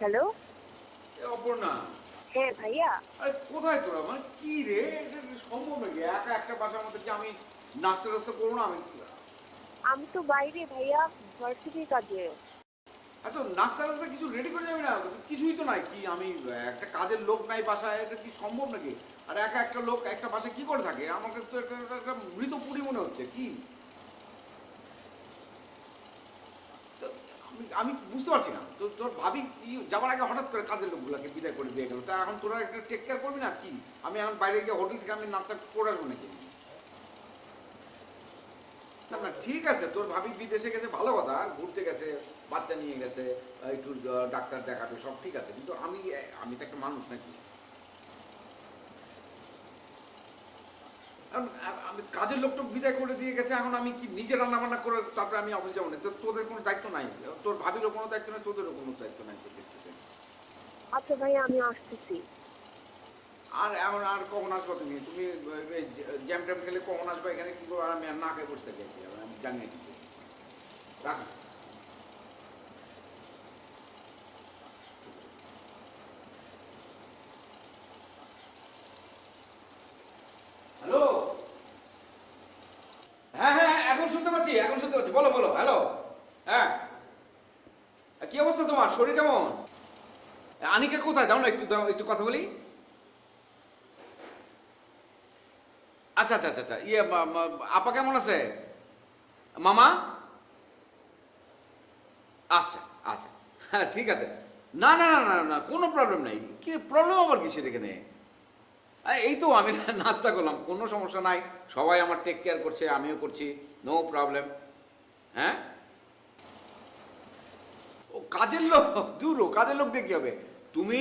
Hello. Aparna, হ্যাঁ ভাইয়া। আরে কোথায় তোরা? মানে কি রে, এটা সম্ভব নাকি একা একটা বাসার মধ্যে কি আমি নাস্তা টাস্তা করবো না? আমি আমি তো বাইরে ভাইয়া, ভার্সিটির কাজে। আচ্ছা, নাস্তা টাস্তা কিছু রেডি করে যাবি না? কিছুই তো নাই। কি আমি একটা কাজের লোক নাই বাসায়, এটা কি সম্ভব নাকি? আর একা একটা লোক একটা বাসায় কি করে থাকে? আমার কাছে তো একটা মৃত পুরী মনে হচ্ছে। কি তো আমি আমি বুঝতে পারছি না। তো তোর ভাবি কি যাবার আগে হঠাৎ করে কাজের লোকগুলোকে বিদায় করে দিয়ে গেল? তা এখন তোরা একটু টেক কেয়ার করবি না? কি আমি এখন বাইরে গিয়ে হোটেল থেকে আমি নাস্তা করে আসবো নাকি? না না, ঠিক আছে, তোর ভাবি বিদেশে গেছে ভালো কথা, ঘুরতে গেছে, বাচ্চা নিয়ে গেছে, একটু ডাক্তার দেখাবে, সব ঠিক আছে, কিন্তু আমি আমি তো একটা মানুষ নাকি? আমি কাজের লোকটা বিদায় করে দিয়ে গেছে, এখন আমি কি নিজে রান্না বান্না করে তারপরে আমি অফিস যাবো না? তো তোদের কোনো দায়িত্ব নাই? তোর ভাবিরও কোনো দায়িত্ব নাই, তোদেরও কোনো দায়িত্ব নাই তো দেখতেছে। আচ্ছা ভাইয়া, আমি আসতেছি। আর এমন আর কখন আসবো তুমি? তুমি জ্যাম ট্যাম খেলে কখন আসবে এখানে? কি করবো? আর আমি আর না খেয়ে বসে থাকি, আমি জানিয়ে দিচ্ছি। রাখ। হ্যালো। হ্যাঁ হ্যাঁ হ্যাঁ, এখন শুনতে পাচ্ছি, এখন শুনতে পাচ্ছি, বলো বলো। হ্যালো। হ্যাঁ, কি অবস্থা তোমার? শরীর কেমন? আনিকা কোথায়? দাও না একটু, দাও একটু কথা বলি। আচ্ছা আচ্ছা আচ্ছা আচ্ছা, আপা কেমন আছে? মামা? আচ্ছা আচ্ছা, হ্যাঁ ঠিক আছে। না না না না না, কোনো প্রবলেম নাই। কি প্রবলেম আবার কিসের এখানে? এই তো আমি নাস্তা করলাম, কোনো সমস্যা নাই। সবাই আমার টেক কেয়ার করছে, আমিও করছি, নো প্রবলেম। হ্যাঁ, ও কাজের লোক? দূর ও, কাজের লোক দিয়ে কি হবে? তুমি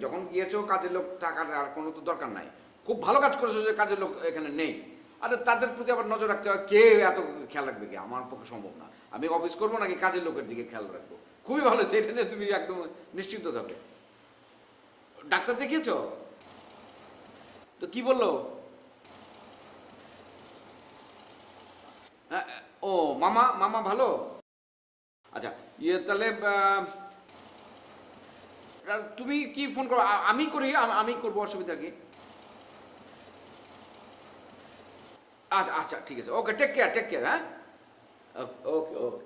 যখন গিয়েছো, কাজের লোক থাকার আর কোনো তো দরকার নাই। খুব ভালো কাজ করেছো যে কাজের লোক এখানে নেই। আর তাদের প্রতি আবার নজর রাখতে হয়, কে এত খেয়াল রাখবে? কি আমার পক্ষে সম্ভব না। আমি অফিস করবো নাকি কাজের লোকের দিকে খেয়াল রাখবো? খুবই ভালো, সেটা নিয়ে তুমি একদম নিশ্চিন্ত থাকবে। ডাক্তার দেখিয়েছো? তো কি বললো? হ্যাঁ, ও মামা, মামা ভালো? আচ্ছা, তাহলে তুমি কি ফোন করো? আমি করি, আমি করবো, অসুবিধা কি? আচ্ছা আচ্ছা, ঠিক আছে, ওকে, টেক কেয়ার, টেক কেয়ার, হ্যাঁ। ওকে ওকে।